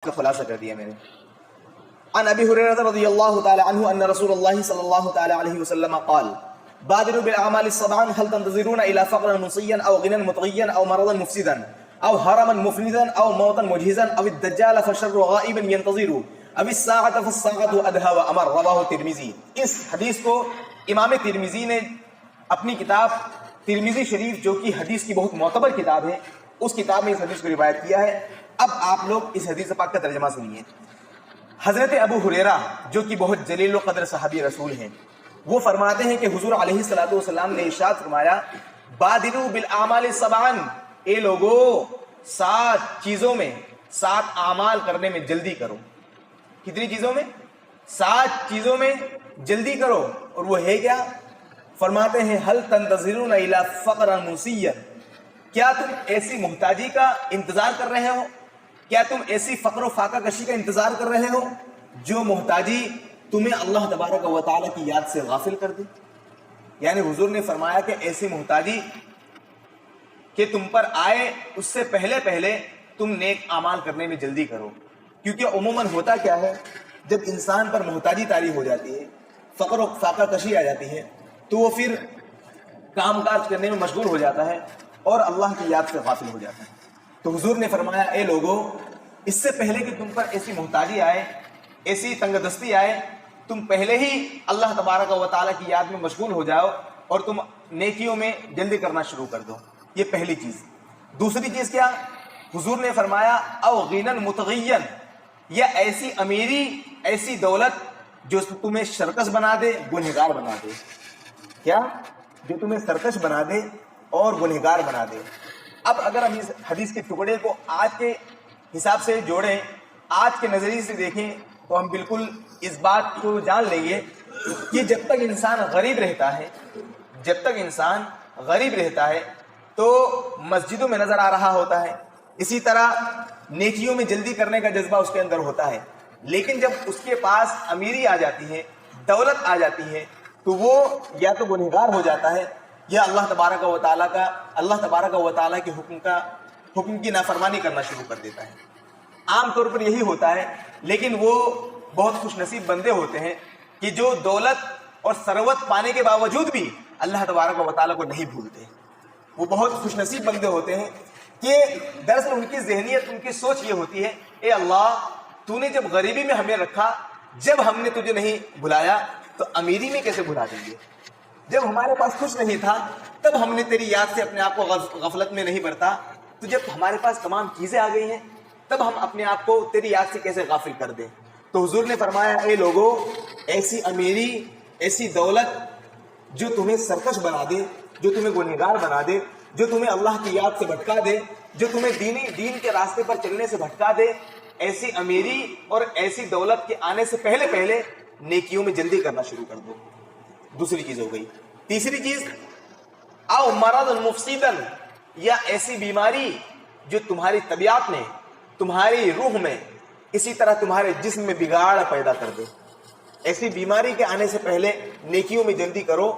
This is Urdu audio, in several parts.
کا خلاصہ کر دیا میں نے. عن ابی ہریرہ رضی اللہ تعالی عنہ ان رسول اللہ صلی اللہ تعالی علیہ وسلم قال بادروا بالاعمال السبع هل تنتظرون الى فقرا مصيا او غنى مطغيا او مرضا مفسدا او هرما مفندا او موتا مجهزا او الدجال فشر غائبا ينتظر او الساعه فالساعه ادهى وامر. رواه ترمذی. اس حدیث کو امام ترمذی نے اپنی کتاب ترمذی شریف جو کہ حدیث کی بہت معتبر کتاب ہے اس کتاب میں اس حدیث کو روایت کیا ہے. اب آپ لوگ اس حدیث پاک کا ترجمہ سنیے. حضرت ابو ہریرہ جو کہ بہت جلیل و قدر صحابی رسول ہیں وہ فرماتے ہیں کہ حضور علیہ الصلوۃ والسلام نے ارشاد فرمایا بادروا بالاعمال السبع، اے لوگو 7 چیزوں میں 7 اعمال کرنے میں جلدی کرو. کتنی چیزوں میں؟ 7 چیزوں میں جلدی کرو. اور وہ ہے کیا؟ فرماتے ہیں هل تنتظرون الى فقرا مصيا، کیا تم ایسی محتاجی کا انتظار کر رہے ہو؟ کیا تم ایسی فقر و فاقہ کشی کا انتظار کر رہے ہو جو محتاجی تمہیں اللہ تبارک و تعالیٰ کی یاد سے غافل کر دے؟ یعنی حضور نے فرمایا کہ ایسی محتاجی کہ تم پر آئے اس سے پہلے پہلے تم نیک اعمال کرنے میں جلدی کرو. کیونکہ عموماً ہوتا کیا ہے، جب انسان پر محتاجی طاری ہو جاتی ہے، فقر و فاقہ کشی آ جاتی ہے، تو وہ پھر کام کاج کرنے میں مشغول ہو جاتا ہے اور اللہ کی یاد سے غافل ہو جاتا ہے. تو حضور نے فرمایا اے لوگو، اس سے پہلے کہ تم پر ایسی محتاجی آئے، ایسی تنگ دستی آئے، تم پہلے ہی اللہ تبارک و تعالیٰ کی یاد میں مشغول ہو جاؤ اور تم نیکیوں میں جلدی کرنا شروع کر دو. یہ پہلی چیز. دوسری چیز کیا؟ حضور نے فرمایا او غنى مطغيا، یا ایسی امیری، ایسی دولت جو تمہیں سرکش بنا دے، گنہگار بنا دے. کیا؟ جو تمہیں سرکش بنا دے اور گنہگار بنا دے. اب اگر ہم اس حدیث کے ٹکڑے کو آج کے حساب سے جوڑیں، آج کے نظریے سے دیکھیں، تو ہم بالکل اس بات کو جان لیں گے کہ جب تک انسان غریب رہتا ہے، جب تک انسان غریب رہتا ہے تو مسجدوں میں نظر آ رہا ہوتا ہے، اسی طرح نیکیوں میں جلدی کرنے کا جذبہ اس کے اندر ہوتا ہے. لیکن جب اس کے پاس امیری آ جاتی ہے، دولت آ جاتی ہے، تو وہ یا تو گنہگار ہو جاتا ہے یا اللہ تبارک و تعالیٰ کے حکم کی نافرمانی کرنا شروع کر دیتا ہے. عام طور پر یہی ہوتا ہے. لیکن وہ بہت خوش نصیب بندے ہوتے ہیں کہ جو دولت اور ثروت پانے کے باوجود بھی اللہ تبارک و تعالیٰ کو نہیں بھولتے. وہ بہت خوش نصیب بندے ہوتے ہیں کہ دراصل ان کی ذہنیت، ان کی سوچ یہ ہوتی ہے اے اللہ، تو نے جب غریبی میں ہمیں رکھا، جب ہم نے تجھے نہیں بلایا تو امیری میں کیسے بلا دیں گے؟ جب ہمارے پاس کچھ نہیں تھا تب ہم نے تیری یاد سے اپنے آپ کو غفلت میں نہیں برتا، تو جب ہمارے پاس تمام چیزیں آ گئی ہیں تب ہم اپنے آپ کو تیری یاد سے کیسے غافل کر دیں؟ تو حضور نے فرمایا اے لوگو، ایسی امیری، ایسی دولت جو تمہیں سرکش بنا دے، جو تمہیں گنہگار بنا دے، جو تمہیں اللہ کی یاد سے بھٹکا دے، جو تمہیں دین کے راستے پر چلنے سے بھٹکا دے، ایسی امیری اور ایسی دولت کے آنے سے پہلے پہلے نیکیوں میں جلدی کرنا شروع کر دو. دوسری چیز ہو گئی. تیسری چیز او مرض مفسدا، یا ایسی بیماری جو تمہاری طبیعت میں، تمہاری روح میں، اسی طرح تمہارے جسم میں بگاڑ پیدا کر دے. ایسی بیماری کے آنے سے پہلے نیکیوں میں جلدی کرو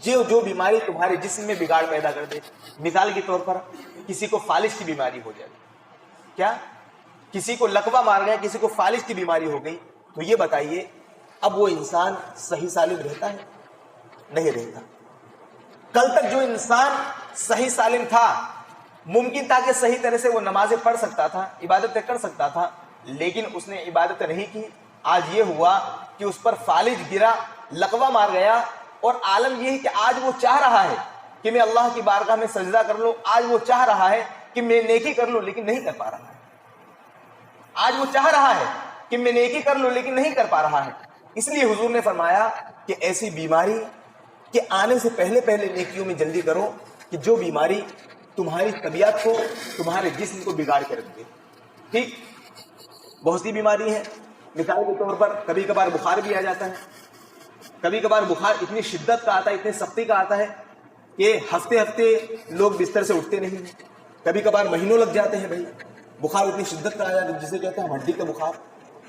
جو بیماری تمہارے جسم میں بگاڑ پیدا کر دے. مثال کے طور پر کسی کو فالج کی بیماری ہو جائے، کیا کسی کو لقوہ مار گیا، کسی کو فالج کی بیماری ہو گئی، تو یہ بتائیے اب وہ انسان صحیح سالم رہتا ہے؟ نہیں رہتا. کل تک جو انسان صحیح سالم تھا، ممکن تھا کہ صحیح طرح سے وہ نمازیں پڑھ سکتا تھا، عبادتیں کر سکتا تھا، لیکن اس نے عبادت نہیں کی. آج یہ ہوا کہ اس پر فالج گرا، لقوہ مار گیا، اور عالم یہ ہے کہ آج وہ چاہ رہا ہے کہ میں اللہ کی بارگاہ میں سجدہ کر لوں، آج وہ چاہ رہا ہے کہ میں نیکی کر لوں لیکن نہیں کر پا رہا ہے. آج وہ چاہ رہا ہے کہ میں نیکی کر لوں لیکن نہیں کر پا رہا ہے. اس لیے حضور نے فرمایا کہ ایسی بیماری کے آنے سے پہلے پہلے نیکیوں میں جلدی کرو کہ جو بیماری تمہاری طبیعت کو، تمہارے جسم کو بگاڑ کے رکھ دے. ٹھیک، بہت سی بیماری ہیں. مثال کے طور پر کبھی کبھار بخار بھی آ جاتا ہے. کبھی کبھار بخار اتنی شدت کا آتا ہے، اتنی سختی کا آتا ہے کہ ہفتے ہفتے لوگ بستر سے اٹھتے نہیں ہیں. کبھی کبھار مہینوں لگ جاتے ہیں. بھائی بخار اتنی شدت کا آ جاتا ہے جسے کہتے ہیں ہڈی کا بخار.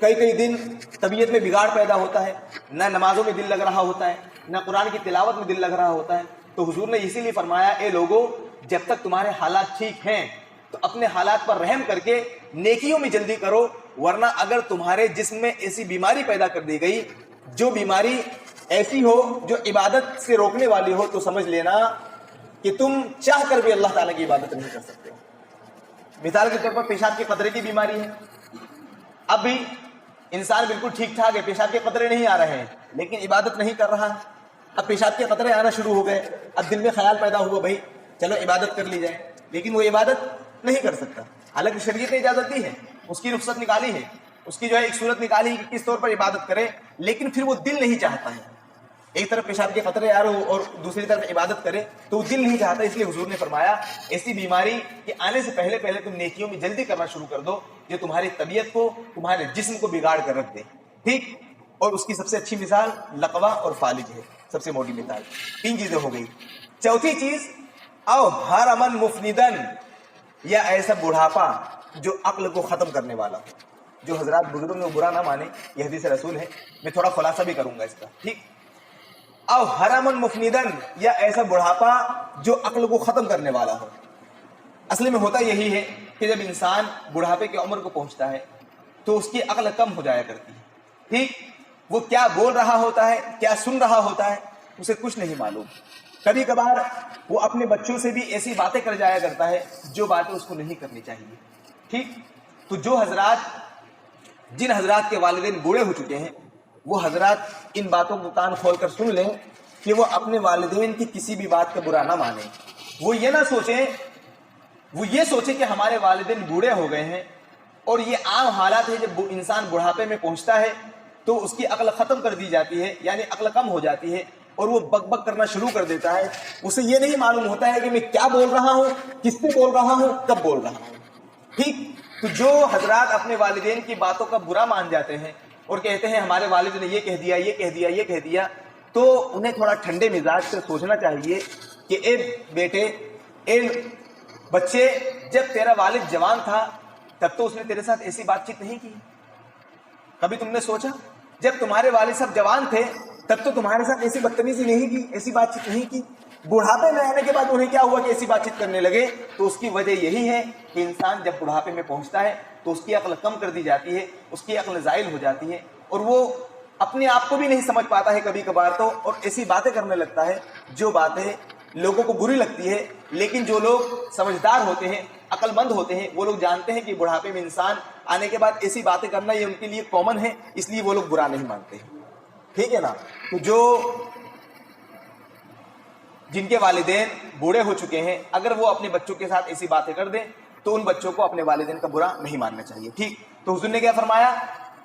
کئی دن طبیعت میں بگاڑ پیدا ہوتا ہے، نہ نمازوں میں دل لگ رہا ہوتا ہے، نہ قرآن کی تلاوت میں دل لگ رہا ہوتا ہے. تو حضور نے اسی لیے فرمایا اے لوگو، جب تک تمہارے حالات ٹھیک ہیں تو اپنے حالات پر رحم کر کے نیکیوں میں جلدی کرو، ورنہ اگر تمہارے جسم میں ایسی بیماری پیدا کر دی گئی جو بیماری ایسی ہو جو عبادت سے روکنے والی ہو، تو سمجھ لینا کہ تم چاہ کر بھی اللہ تعالیٰ کی عبادت نہیں کر سکتے. مثال کے طور پر پیشاب کے قطرے کی بیماری ہے. اب بھی انسان بالکل ٹھیک ٹھاک ہے، پیشاب کے قطرے نہیں آ رہے ہیں، لیکن عبادت نہیں کر رہا. اب پیشاب کے قطرے آنا شروع ہو گئے، اب دل میں خیال پیدا ہوا بھائی چلو عبادت کر لی جائے، لیکن وہ عبادت نہیں کر سکتا. حالانکہ شریعت نے اجازت دی ہے، اس کی رخصت نکالی ہے، اس کی جو ہے ایک صورت نکالی ہے کہ کس طور پر عبادت کرے، لیکن پھر وہ دل نہیں چاہتا ہے. ایک طرف پیشاب کے قطرے آ رہے ہو اور دوسری طرف عبادت کرے تو دل نہیں چاہتا. اس لیے حضور نے فرمایا ایسی بیماری کے آنے سے پہلے پہلے تم نیکیوں میں جلدی کرنا شروع کر دو جو تمہاری طبیعت کو، تمہارے جسم کو بگاڑ کر رکھ دے. ٹھیک. اور اس کی سب سے اچھی مثال لقوہ اور فالج ہے، سب سے موٹی مثال. 3 چیزیں ہو گئی. چوتھی چیز او ہرمن مفندن، یا ایسا بڑھاپا جو عقل کو ختم کرنے والا ہو. جو حضرات بزرگ میں برا نہ مانے، یہ حدیث رسول ہے، میں تھوڑا خلاصہ بھی کروں گا اس کا. ٹھیک. او ہرمن مفندن، یا ایسا بڑھاپا جو عقل کو ختم کرنے والا ہو. اصل میں ہوتا یہی ہے کہ جب انسان بڑھاپے کی عمر کو پہنچتا ہے تو اس کی عقل کم ہو جایا کرتی ہے. ٹھیک. وہ کیا بول رہا ہوتا ہے، کیا سن رہا ہوتا ہے، اسے کچھ نہیں معلوم. کبھی کبھار وہ اپنے بچوں سے بھی ایسی باتیں کر جایا کرتا ہے جو باتیں اس کو نہیں کرنی چاہیے. ٹھیک. تو جن حضرات کے والدین بوڑھے ہو چکے ہیں وہ حضرات ان باتوں کو کان کھول کر سن لیں کہ وہ اپنے والدین کی کسی بھی بات کا برا نہ مانیں. وہ یہ سوچیں کہ ہمارے والدین بوڑھے ہو گئے ہیں، اور یہ عام حالات ہے. جب انسان بڑھاپے میں پہنچتا ہے تو اس کی عقل ختم کر دی جاتی ہے، یعنی عقل کم ہو جاتی ہے اور وہ بک بک کرنا شروع کر دیتا ہے. اسے یہ نہیں معلوم ہوتا ہے کہ میں کیا بول رہا ہوں، کس سے بول رہا ہوں، کب بول رہا ہوں. ٹھیک. تو جو حضرات اپنے والدین کی باتوں کا برا مان جاتے ہیں اور کہتے ہیں ہمارے والد نے یہ کہہ دیا، یہ کہہ دیا، یہ کہہ دیا، تو انہیں تھوڑا ٹھنڈے مزاج سے سوچنا چاہیے کہ اے بیٹے، اے بچے، جب تیرا والد جوان تھا تب تو اس نے تیرے ساتھ ایسی بات چیت نہیں کی. کبھی تم نے سوچا جب تمہارے والد صاحب جوان تھے تب تو تمہارے ساتھ ایسی بدتمیزی نہیں کی، ایسی بات چیت نہیں کی. بڑھاپے میں آنے کے بعد انہیں کیا ہوا کہ ایسی بات چیت کرنے لگے؟ تو اس کی وجہ یہی ہے کہ انسان جب بڑھاپے میں پہنچتا ہے تو اس کی عقل کم کر دی جاتی ہے، اس کی عقل زائل ہو جاتی ہے، اور وہ اپنے آپ کو بھی نہیں سمجھ پاتا ہے کبھی کبھار تو، اور ایسی باتیں کرنے لگتا ہے جو باتیں لوگوں کو بری لگتی ہے. لیکن جو لوگ سمجھدار ہوتے ہیں، عقل مند ہوتے ہیں، وہ لوگ جانتے ہیں کہ بڑھاپے میں انسان آنے کے بعد ایسی باتیں کرنا یہ ان کے لیے کامن ہے، اس لیے وہ لوگ برا نہیں مانتے ہیں. ٹھیک ہے نا. تو جن کے والدین بوڑھے ہو چکے ہیں اگر وہ اپنے بچوں کے ساتھ ایسی باتیں کر دیں تو ان بچوں کو اپنے والدین کا برا نہیں ماننا چاہیے. ٹھیک. تو حضور نے کیا فرمایا؟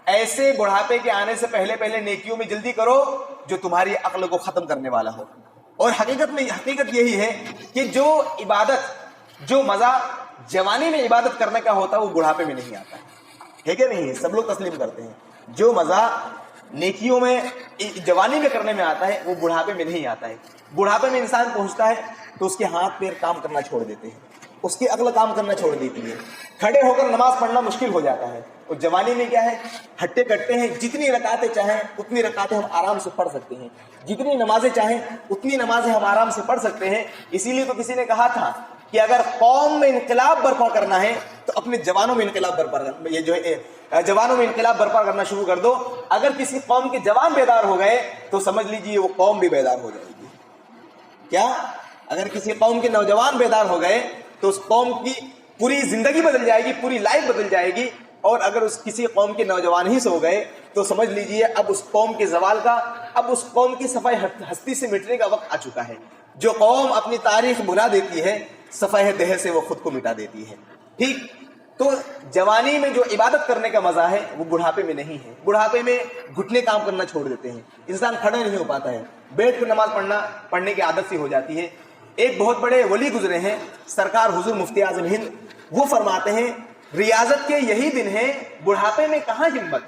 ایسے بڑھاپے کے آنے سے پہلے پہلے نیکیوں میں جلدی کرو جو تمہاری عقل کو ختم کرنے والا ہو. اور حقیقت یہی ہے کہ جو عبادت، جو مزہ جوانی میں عبادت کرنے کا ہوتا ہے وہ بڑھاپے میں نہیں آتا ہے کہ نہیں؟ سب لوگ تسلیم کرتے ہیں. جو مزہ نیکیوں میں جوانی میں کرنے میں آتا ہے وہ بڑھاپے میں نہیں آتا ہے. بڑھاپے میں انسان پہنچتا ہے تو اس کے ہاتھ پیر کام کرنا چھوڑ دیتے ہیں، اس کی عقل کام کرنا چھوڑ دیتی ہے، کھڑے ہو کر نماز پڑھنا مشکل ہو جاتا ہے. اور جوانی میں کیا ہے؟ ہٹے کٹتے ہیں، جتنی رکعتیں چاہیں اتنی رکعتیں ہم آرام سے پڑھ سکتے ہیں، جتنی نمازیں چاہیں اتنی نمازیں ہم آرام سے پڑھ سکتے ہیں. اسی لیے تو کسی نے کہا تھا کہ اگر قوم میں انقلاب برپا کرنا ہے تو اپنے جوانوں میں انقلاب برپا کرنا شروع کر دو. اگر کسی قوم کے جوان بیدار ہو گئے تو سمجھ لیجئے وہ قوم بھی بیدار ہو جائے گی. کیا؟ اگر کسی قوم کے نوجوان بیدار ہو گئے تو اس قوم کی پوری زندگی بدل جائے گی، پوری لائف بدل جائے گی. اور اگر کسی قوم کے نوجوان ہی سو گئے تو سمجھ لیجئے اب اس قوم کے زوال کا، اب اس قوم کی صفحہ ہستی سے مٹنے کا وقت آ چکا ہے. جو قوم اپنی تاریخ بھلا دیتی ہے صفحہ دہر سے وہ خود کو مٹا دیتی ہے. ٹھیک. تو جوانی میں جو عبادت کرنے کا مزہ ہے وہ بڑھاپے میں نہیں ہے. بڑھاپے میں گھٹنے کام کرنا چھوڑ دیتے ہیں، انسان کھڑا نہیں ہو پاتا ہے، بیٹھ کر نماز پڑھنے کی عادت سی ہو جاتی ہے. ایک بہت بڑے ولی گزرے ہیں سرکار حضور مفتی اعظم ہند، وہ فرماتے ہیں ریاضت کے یہی دن ہیں بڑھاپے میں کہاں ہمت،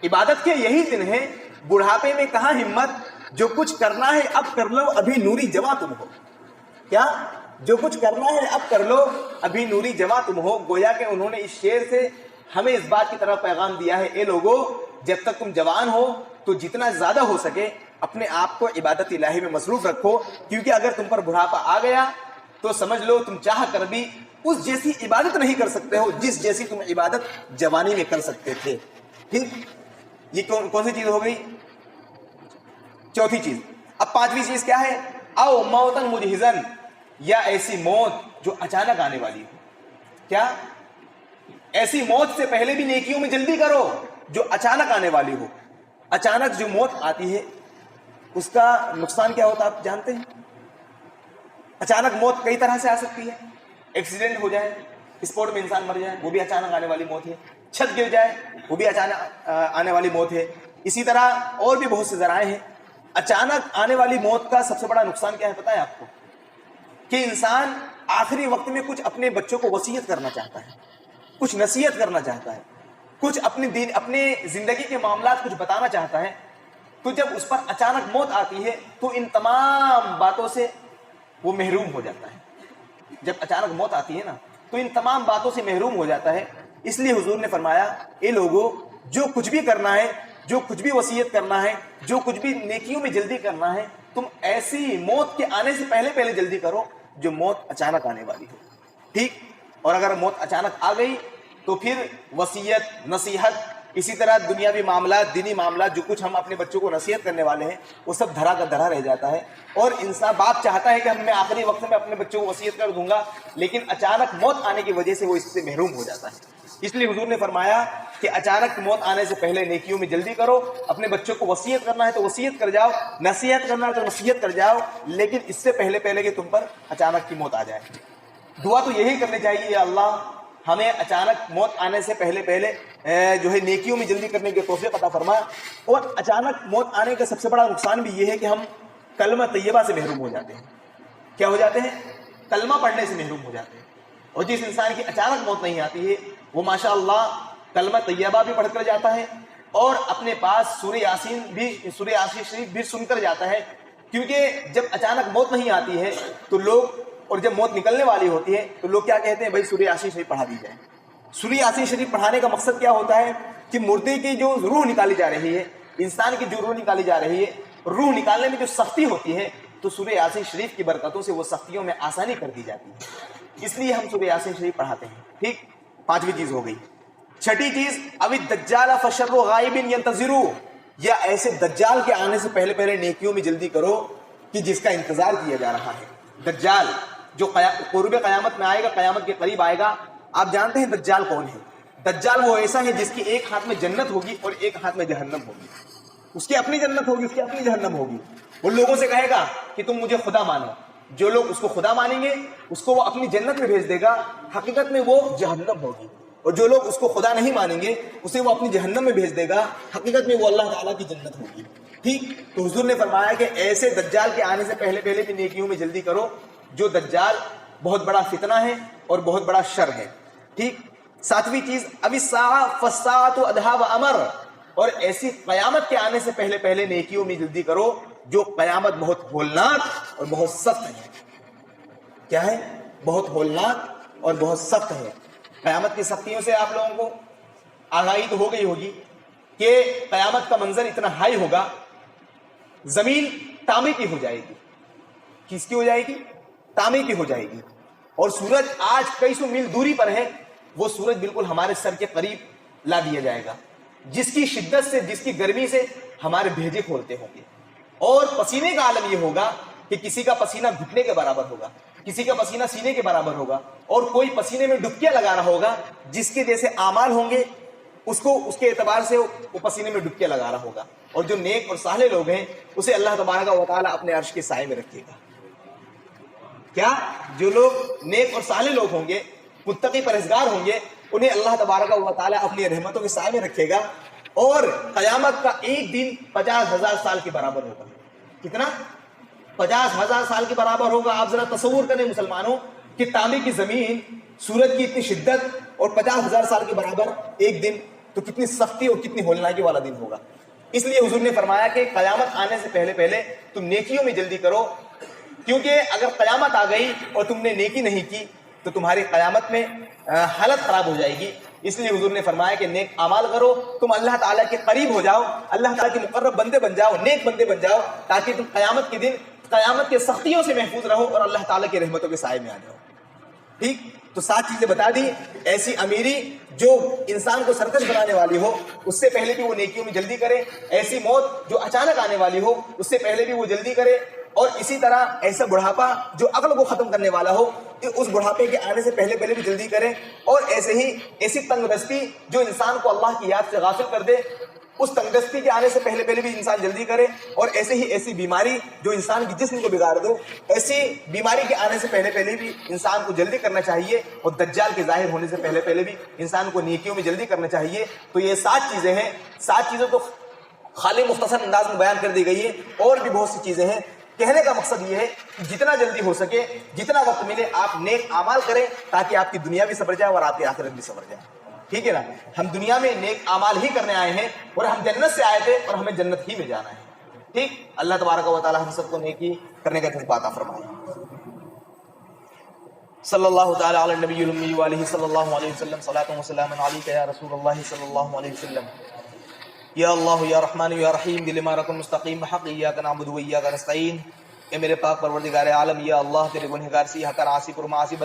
عبادت کے یہی دن ہیں بڑھاپے میں کہاں ہمت، جو کچھ کرنا ہے اب کر لو ابھی نوری جواں تم ہو. کیا؟ جو کچھ کرنا ہے اب کر لو ابھی نوری جواں تم ہو. گویا کہ انہوں نے اس شعر سے ہمیں اس بات کی طرف پیغام دیا ہے، اے لوگو جب تک تم جوان ہو تو جتنا زیادہ ہو سکے اپنے آپ کو عبادت الہی میں مصروف رکھو، کیونکہ اگر تم پر بڑھاپا آ گیا تو سمجھ لو تم چاہ کر بھی اس جیسی عبادت نہیں کر سکتے ہو جس جیسی تم عبادت جوانی میں کر سکتے تھے. ٹھیک, یہ کون سی چیز ہو گئی؟ چوتھی چیز. اب پانچویں چیز کیا ہے؟ او موتن مجہزن, یا ایسی موت جو اچانک آنے والی ہو. کیا؟ ایسی موت سے پہلے بھی نیکیوں میں جلدی کرو جو اچانک آنے والی ہو. اچانک جو موت آتی ہے اس کا نقصان کیا ہوتا ہے آپ جانتے ہیں؟ اچانک موت کئی طرح سے آ سکتی ہے. ایکسیڈنٹ ہو جائے, اسپورٹ میں انسان مر جائے, وہ بھی اچانک آنے والی موت ہے. چھت گر جائے, وہ بھی اچانک آنے والی موت ہے. اسی طرح اور بھی بہت سے ذرائع ہیں. اچانک آنے والی موت کا سب سے بڑا نقصان کیا ہے پتہ ہے آپ کو؟ کہ انسان آخری وقت میں کچھ اپنے بچوں کو وصیت کرنا چاہتا ہے, کچھ نصیحت کرنا چاہتا ہے, کچھ اپنے زندگی کے معاملات کچھ بتانا چاہتا ہے. تو جب اس پر اچانک موت آتی ہے تو ان تمام باتوں سے وہ محروم ہو جاتا ہے. جب اچانک موت آتی ہے نا تو ان تمام باتوں سے محروم ہو جاتا ہے. اس لیے حضور نے فرمایا, اے لوگوں, جو کچھ بھی کرنا ہے, جو کچھ بھی وصیت کرنا ہے, جو کچھ بھی نیکیوں میں جلدی کرنا ہے, تم ایسی موت کے آنے سے پہلے جلدی کرو جو موت اچانک آنے والی ہو. ٹھیک, اور اگر موت اچانک آ گئی تو پھر وصیت, نصیحت, اسی طرح دنیاوی معاملات, دینی معاملات, جو کچھ ہم اپنے بچوں کو نصیحت کرنے والے ہیں وہ سب دھرا کا دھرا رہ جاتا ہے. اور انسان باپ چاہتا ہے کہ میں آخری وقت میں اپنے بچوں کو وصیت کر دوں گا, لیکن اچانک موت آنے کی وجہ سے وہ اس سے محروم ہو جاتا ہے. اس لیے حضور نے فرمایا کہ اچانک موت آنے سے پہلے نیکیوں میں جلدی کرو. اپنے بچوں کو وصیت کرنا ہے تو وصیت کر جاؤ, نصیحت کرنا ہے تو نصیحت کر جاؤ, لیکن اس سے پہلے کہ تم پر اچانک کی موت آ جائے. دعا تو یہی کرنی چاہیے, یا اللہ ہمیں اچانک موت آنے سے پہلے جو ہے نیکیوں میں جلدی کرنے کی توفیق عطا فرما. اور اچانک موت آنے کا سب سے بڑا نقصان بھی یہ ہے کہ ہم کلمہ طیبہ سے محروم ہو جاتے ہیں. کیا ہو جاتے ہیں؟ کلمہ پڑھنے سے محروم ہو جاتے ہیں. اور جس انسان کی اچانک موت نہیں آتی ہے وہ ماشاءاللہ کلمہ طیبہ بھی پڑھ کر جاتا ہے اور اپنے پاس سورہ یاسین شریف بھی سن کر جاتا ہے. کیونکہ جب اچانک موت نہیں آتی ہے تو لوگ, اور جب موت نکلنے والی ہوتی ہے تو لوگ کیا کہتے ہیں, بھائی سورہ یاسین شریف پڑھا دی جائے. سورہ یاسین شریف پڑھانے کا مقصد کیا ہوتا ہے کہ مردے کی جو روح نکالی جا رہی ہے, انسان کی جو روح نکالی جا رہی ہے, روح نکالنے میں جو سختی ہوتی ہے تو سورہ یاسین شریف کی برکتوں سے وہ سختیوں میں آسانی کر دی جاتی ہے. اس لیے ہم سورہ یاسین شریف پڑھاتے ہیں. ٹھیک, پانچویں چیز ہو گئی. چھٹی چیز, اب الدجال فشر غائب ینتظروا, یا ایسے دجال کے آنے سے پہلے نیکیوں میں جلدی کرو کہ جس کا انتظار کیا جا رہا ہے. دجال جو قرب قیامت میں آئے گا, قیامت کے قریب آئے گا. آپ جانتے ہیں دجال کون ہے؟ دجال وہ ایسا ہے جس کی ایک ہاتھ میں جنت ہوگی اور ایک ہاتھ میں جہنم ہوگی. اس کی اپنی جنت ہوگی, اس کی اپنی جہنم ہوگی. وہ لوگوں سے کہے گا کہ تم مجھے خدا مانو. جو لوگ اس کو خدا مانیں گے اس کو وہ اپنی جنت میں بھیج دے گا, حقیقت میں وہ جہنم ہوگی. اور جو لوگ اس کو خدا نہیں مانیں گے اسے وہ اپنی جہنم میں بھیج دے گا, حقیقت میں وہ اللہ تعالیٰ کی جنت ہوگی. ٹھیک, تو حضور نے فرمایا کہ ایسے دجال کے آنے سے پہلے بھی نیکیوں میں جلدی کرو. جو دجال بہت بڑا فتنہ ہے اور بہت بڑا شر ہے. ٹھیک, ساتویں چیز, اب الساعۃ فالساعۃ ادھیٰ وامر, اور ایسی قیامت کے آنے سے پہلے نیکیوں میں جلدی کرو جو قیامت بہت ہولناک اور بہت سخت ہے. کیا ہے؟ بہت ہولناک اور بہت سخت ہے. قیامت کی سختیوں سے آپ لوگوں کو آگاہی تو ہو گئی ہوگی کہ قیامت کا منظر اتنا ہائی ہوگا, زمین تانبے کی ہو جائے گی. کس کی ہو جائے گی؟ تانبے کی ہو جائے گی. اور سورج آج کئی سو میل دوری پر ہے, وہ سورج بالکل ہمارے سر کے قریب لا دیا جائے گا, جس کی شدت سے, جس کی گرمی سے ہمارے بھیجے کھولتے ہوں گے. اور پسینے کا عالم یہ ہوگا کہ کسی کا پسینہ گھٹنے کے برابر ہوگا, کسی کا پسینہ سینے کے برابر ہوگا, اور کوئی پسینے میں ڈبکیاں لگا رہا ہوگا جس کے جیسے اعمال ہوں گے اس کے اعتبار سے وہ پسینے میں ڈبکیاں لگا رہا ہوگا. اور جو نیک اور صالح لوگ ہیں اسے اللہ تبارک و تعالیٰ اپنے عرش کے سائے میں رکھے گا. کیا؟ جو لوگ نیک اور صالح لوگ ہوں گے, متقی پرہیزگار ہوں گے, انہیں اللہ تبارک و تعالیٰ اپنی رحمتوں کے سائے میں رکھے گا. اور قیامت کا ایک دن 50,000 سال کے برابر ہوگا. کتنا؟ 50,000 سال کے برابر ہوگا. آپ ذرا تصور کریں مسلمانوں کہ تانبے کی زمین, سورج کی اتنی شدت اور 50,000 سال کے برابر ایک دن, تو کتنی سختی اور کتنی ہولناکی والا دن ہوگا. اس لیے حضور نے فرمایا کہ قیامت آنے سے پہلے تم نیکیوں میں جلدی کرو, کیونکہ اگر قیامت آ گئی اور تم نے نیکی نہیں کی تو تمہاری قیامت میں حالت خراب ہو جائے گی. اس لیے حضور نے فرمایا کہ نیک اعمال کرو, تم اللہ تعالیٰ کے قریب ہو جاؤ, اللہ تعالیٰ کے مقرب بندے بن جاؤ, نیک بندے بن جاؤ, تاکہ تم قیامت کے دن قیامت کے سختیوں سے محفوظ رہو اور اللہ تعالیٰ کی رحمتوں کے سائے میں آ جاؤ. ٹھیک, تو 7 چیزیں بتا دی. ایسی امیری جو انسان کو سرکش بنانے والی ہو, اس سے پہلے بھی وہ نیکیوں میں جلدی کرے. ایسی موت جو اچانک آنے والی ہو, اس سے پہلے بھی وہ جلدی کرے. اور اسی طرح ایسا بڑھاپا جو عقل کو ختم کرنے والا ہو, اس بڑھاپے کے آنے سے پہلے بھی جلدی کرے. اور ایسی تنگ دستی جو انسان کو اللہ کی یاد سے غافل کر دے, اس تنگ دستی کے آنے سے پہلے بھی انسان جلدی کرے. اور ایسی بیماری جو انسان کی جسم کو بگاڑ دو, ایسی بیماری کے آنے سے پہلے بھی انسان کو جلدی کرنا چاہیے. اور دجال کے ظاہر ہونے سے پہلے بھی انسان کو نیکیوں میں جلدی کرنا چاہیے. تو یہ 7 چیزیں ہیں. 7 چیزوں کو خالی مختصر انداز میں بیان کر دی گئی ہے. اور بھی بہت سی چیزیں ہیں. کہنے کا مقصد یہ ہے کہ جتنا جلدی ہو سکے, جتنا وقت ملے, آپ نیک اعمال کریں تاکہ آپ کی دنیا بھی سنور جائے اور آپ کی آخرت بھی سنور جائے. ٹھیک ہے نا. ہم دنیا میں نیک اعمال ہی کرنے آئے ہیں اور ہم جنت سے آئے تھے اور ہمیں جنت ہی میں جانا ہے. ٹھیک, اللہ تبارک و تعالی ہم سب کو نیکی کرنے کا توفیق عطا فرمائے. صلی اللہ تعالی علی النبی الامی وآلہ صلی اللہ علیہ وسلم. صلاۃ و سلام علیک یا رسول اللہ صلی اللہ علیہ وسلم. یا اللہ یا رحمان یا رحیم دل مارک مستقیم حق ایاک نعبد و ایاک نستعین. اے میرے پاک پروردگار عالم, یا اللہ تیرے گنہگار سی حقر عاصی پر معاصی